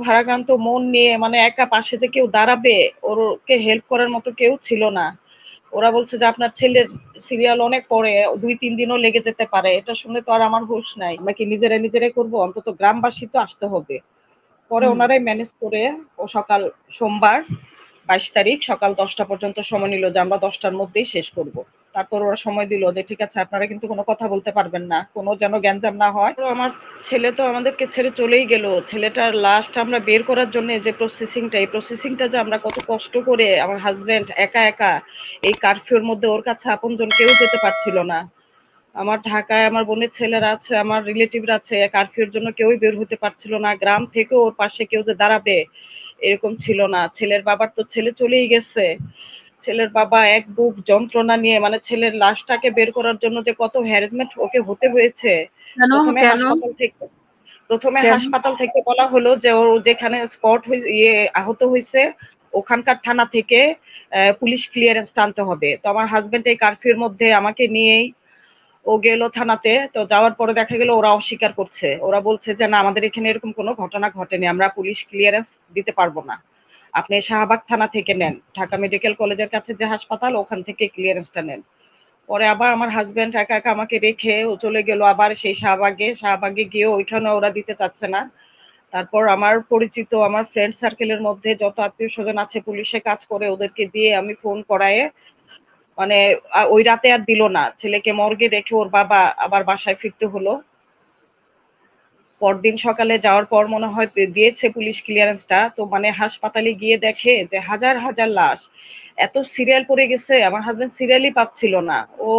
ভারাক্রান্ত মন নিয়ে মানে একা পাশে যে কেউ দাঁড়াবে, ওরকে হেল্প করার মতো কেউ ছিল না। ওরা বলছে যে আপনার ছেলের সিরিয়াল অনেক পরে, ২-৩ দিনও লেগে যেতে পারে। এটা শুনে তো আর আমার হুঁশ নাই। আমরা কি নিজেরাই করবো? অন্তত গ্রামবাসী তো আসতে হবে। পরে ওনারাই ম্যানেজ করে ও সকাল সোমবার ২২ তারিখ সকাল ১০টা পর্যন্ত সময় নিল যে আমরা ১০টার মধ্যেই শেষ করব। তারপর ওরা সময় দিল যে ঠিক আছে আপনারা কিন্তু কোনো কথা বলতে পারবেন না, কোনো যেন গ্যাঞ্জাম না হয়। তো আমার ছেলে তো আমাদেরকে ছেড়ে চলেই গেল। ছেলেটার লাশটা আমরা বের করার জন্য যে প্রসেসিংটা, এই প্রসেসিংটা যে আমরা কত কষ্ট করে, আমার হাজবেন্ড একা একা এই কারফিউর মধ্যে, ওর কাছে আপনজন কেউ যেতে পারছিল না। আমার ঢাকায় আমার বোনের ছেলেরা আছে, আমার রিলেটিভরা আছে, কারফিউর জন্য কেউই বের হতে পারছিল না। গ্রাম থেকে ওর পাশে কেউ যে দাঁড়াবে এরকম ছিল না। ছেলের বাবার তো ছেলে চলেই গেছে। ছেলের বাবা এক বুক যন্ত্রণা নিয়ে, মানে ছেলের লাশটাকে বের করার জন্য যে কত হ্যারাসমেন্ট ওকে হতে হয়েছে। প্রথমে হাসপাতাল থেকে বলা হলো যে ও যেখানে স্পট আহত হয়েছে ওখানকার থানা থেকে পুলিশ ক্লিয়ারেন্স টানতে হবে। তো আমার হাজবেন্ড এই কারফিউর মধ্যে আমাকে নিয়েই ও গেল থানাতে। তো যাওয়ার পরে দেখা গেল ওরা অস্বীকার করছে। ওরা বলছে যে না, আমাদের এখানে এরকম কোনো ঘটনা ঘটেনি, আমরা পুলিশ ক্লিয়ারেন্স দিতে পারবো না, আপনি শাহবাগ থানা থেকে নেন, ঢাকা মেডিকেল কলেজের কাছে যে হাসপাতাল ওখান থেকে ক্লিয়ারেন্সটা নেন। পরে আবার আমার হাজবেন্ড একা একা আমাকে রেখে ও চলে গেল আবার সেই শাহবাগে গিয়ে ওইখানে ওরা দিতে চাচ্ছে না। তারপর আমার পরিচিত আমার ফ্রেন্ড সার্কেলের মধ্যে যত আত্মীয় স্বজন আছে পুলিশে কাজ করে, ওদেরকে দিয়ে আমি ফোন করায়ে মানে ওই রাতে আর দিল না। ছেলেকে মর্গে রেখে ওর বাবা আবার বাসায় ফিরতে হলো। পরদিন সকালে যাওয়ার পর মনে হয় দিয়েছে পুলিশ ক্লিয়ারেন্সটা। তো মানে হাসপাতালে গিয়ে দেখে যে হাজার হাজার লাশ, এত সিরিয়াল পড়ে গেছে, আমার হাজবেন্ড সিরিয়ালই পাচ্ছিল না। ও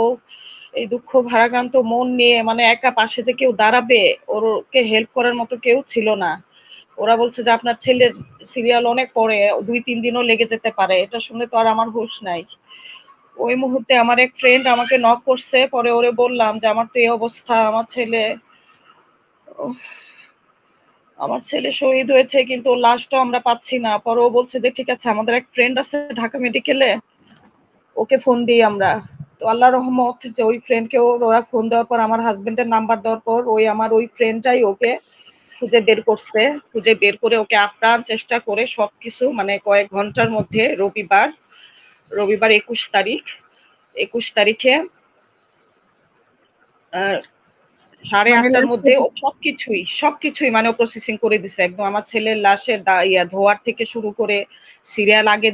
এই দুঃখ ভারাক্রান্ত মন নিয়ে মানে একা পাশে যে কেউ দাঁড়াবে, ওরকে হেল্প করার মতো কেউ ছিল না। ওরা বলছে যে আপনার ছেলের সিরিয়াল অনেক পরে, ২-৩ দিনও লেগে যেতে পারে। এটা শুনে তো আর আমার হুঁশ নাই। ওই মুহূর্তে আমার এক ফ্রেন্ড আমাকে নক করছে। পরে ওরে বললাম যে আমার তো এই অবস্থা, আমার ছেলে শহীদ হয়েছে কিন্তু ওর লাশটাও আমরা পাচ্ছি না। পরে ও বলছে যে ঠিক আছে, আমাদের এক ফ্রেন্ড আছে ঢাকা মেডিকেলে, ওকে ফোন দিই আমরা। তো আল্লাহ রহমত যে ওই ফ্রেন্ডকে ওরা ফোন দেওয়ার পর, আমার হাজবেন্ডের নাম্বার দেওয়ার পর আমার ওই ফ্রেন্ডটাই ওকে খুঁজে বের করছে। খুঁজে বের করে ওকে আপ্রাণ চেষ্টা করে সবকিছু মানে কয়েক ঘন্টার মধ্যে রবিবার ২১ তারিখে 8:30টার মধ্যে ও সবকিছুই মানে ও প্রসেসিং করে দিছে একদম। আমার ছেলের লাশের ধোয়ার থেকে শুরু করে, সিরিয়াল আগে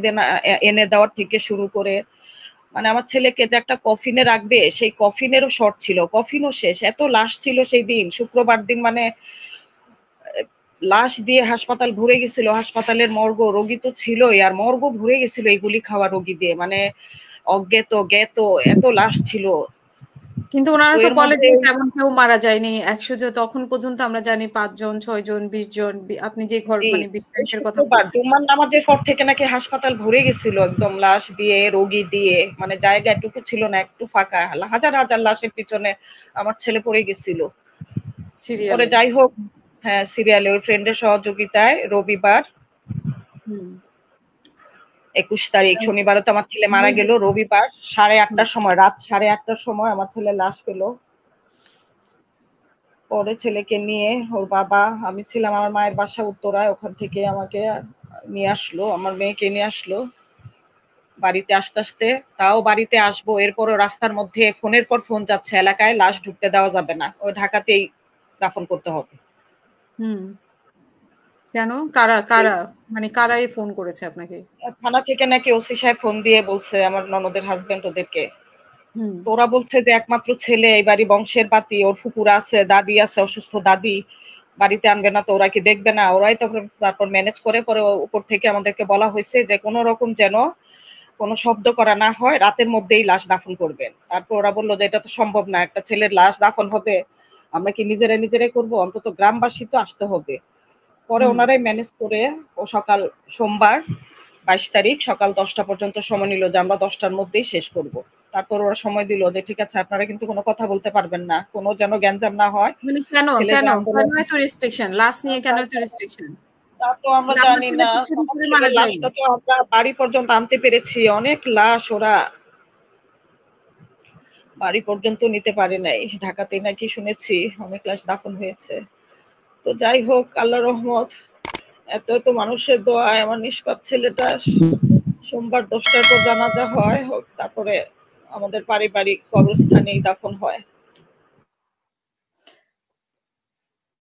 এনে দেওয়ার থেকে শুরু করে, মানে আমার ছেলেকে যে একটা কফিনে রাখবে সেই কফিনেরও শর্ট ছিল, কফিনও শেষ, এত লাশ ছিল সেই দিন শুক্রবার দিন। মানে লাশ দিয়ে হাসপাতাল ভরে গেছিল, হাসপাতালের মর্গ, রোগী তো ছিলই, আর মর্গ ভরে গেছিল এই গুলি খাওয়া রোগী দিয়ে, মানে অজ্ঞাত জ্ঞাত এত লাশ ছিল। কিন্তু ওনারা তো বলে যে তেমন কেউ মারা যায়নি। ১০০ তখন পর্যন্ত আমরা জানি ৫ জন, ৬ জন, ২০ জন। আপনি যে ঘর মানে ২০ তারিখের কথা বলছেন। জুম্মার নামাজের পর থেকে নাকি হাসপাতাল ভরে গেছিল একদম লাশ দিয়ে, রোগী দিয়ে, মানে জায়গা এটুকু ছিল না, একটু ফাঁকা। হাজার হাজার লাশের পিছনে আমার ছেলে পড়ে গেছিল। পরে সিরিয়ালে। যাই হোক, হ্যাঁ সিরিয়ালে ওই ফ্রেন্ডের সহযোগিতায় রবিবার ২১ তারিখ, শনিবারও তো আমার ছেলে মারা গেল। রবিবার ৮:৩০টার সময়, রাত ৮:৩০টার সময় আমার ছেলে লাশ পেল। পরে ছেলেকে নিয়ে ওর বাবা, আমি ছিলাম আমার মায়ের বাসা উত্তরায়, ওখান থেকে আমাকে নিয়ে আসলো, আমার মেয়েকে নিয়ে আসলো বাড়িতে। আসতে আসতে তাও বাড়িতে আসবো, এরপরও রাস্তার মধ্যে ফোনের পর ফোন যাচ্ছে, এলাকায় লাশ ঢুকতে দেওয়া যাবে না, ওই ঢাকাতেই দাফন করতে হবে। কেন? কারা কারা মানে কারাই ফোন করেছে আপনাকে? থানা থেকে নাকি ওসি সাহেব ফোন দিয়ে বলছে আমার ননদের হাজবেন্ড ওদেরকে। তো ওরা বলছে যে একমাত্র ছেলে, এই বাড়ি বংশের বাতি, ওর ফুপুরা আছে, দাদি আছে, অসুস্থ দাদি, বাড়িতে আনবে না তো ওরা কি দেখবে না? ওরাই তারপর ম্যানেজ করে। পরে উপর থেকে আমাদেরকে বলা হয়েছে যে কোনো রকম যেন কোনো শব্দ করা না হয়, রাতের মধ্যেই লাশ দাফন করবেন। তারপর ওরা বললো যে এটা তো সম্ভব না, একটা ছেলের লাশ দাফন হবে, আমরা কি নিজেরাই করবো? অন্তত গ্রামবাসী তো আসতে হবে। পরে ওনারাই ম্যানেজ করে ও সকাল সোমবার ২২ তারিখ সকাল ১০টা পর্যন্ত সময় নিল যে আমরা ১০টার মধ্যেই শেষ করব। তারপর ওরা সময় দিল যে ঠিক আছে আপনারা কিন্তু কোনো কথা বলতে পারবেন না, কোনো যেন গ্যাঞ্জাম না হয়। মানে কেন ছেলে যে কেন কেন আন্দোলন, এত রেস্ট্রিকশন? লাশ নিয়ে কেন এত রেস্ট্রিকশন? তা তো আমরা মানে আপনার জানি ছেলে না। তো চুরি আমার করে মারা ছেলের যায়নি। লাশটা তো আমরা বাড়ি পর্যন্ত আনতে পেরেছি, অনেক লাশ ওরা বাড়ি পর্যন্ত নিতে পারে নাই। ঢাকাতে নাকি শুনেছি অনেক লাশ দাফন হয়েছে। তো যাই হোক, আল্লাহর রহমত, এত এত মানুষের দোয়ায় আমার নিষ্পাপ ছেলেটা সোমবার 10টার পর জানাজা হয়, তারপরে আমাদের পারিবারিক কবরস্থানেই দাফন হয়।